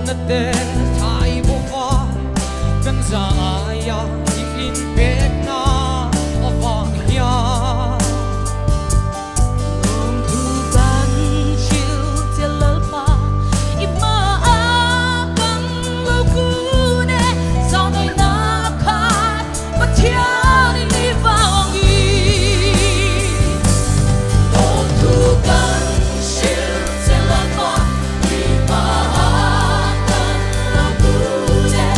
na te thai bova kan za ya in pek na avang ya Hùng thu ban chiều tia lal pa ima akan lo ku ne sao nơi na khat mà thiên đi vang y Hùng thu ban chiều tia lal pa ima akan lo ku ne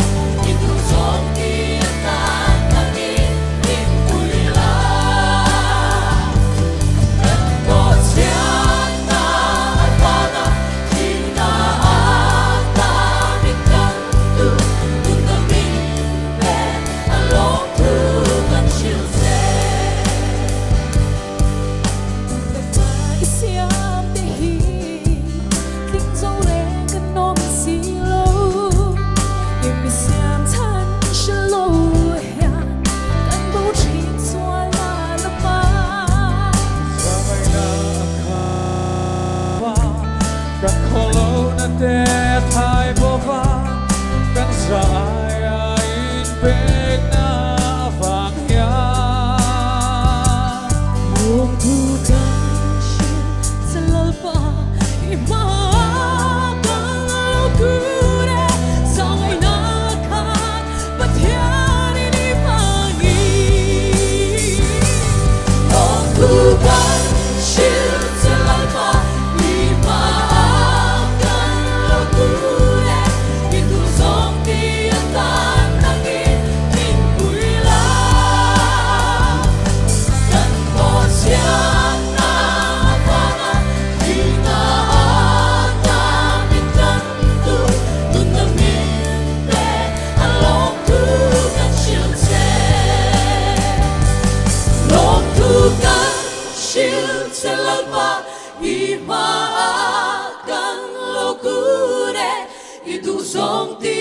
itu song kia tan tan in vui la te thai bova kan za ya in pek na avang ya Hùng thu ban chiều tia lal pa ima akan lo ku ne sao ngày na khat mà thiên đi vang y Hùng thu ban chiều tia lal pa ima akan lo ku ne itu song kia tan tan in vui la Gần một chiang na vanga khi na ta biết chân tu luôn tâm min về lòng thu căn chiều xe lòng thu căn chiều xe lal pa ima akan lo ku ne itu song ti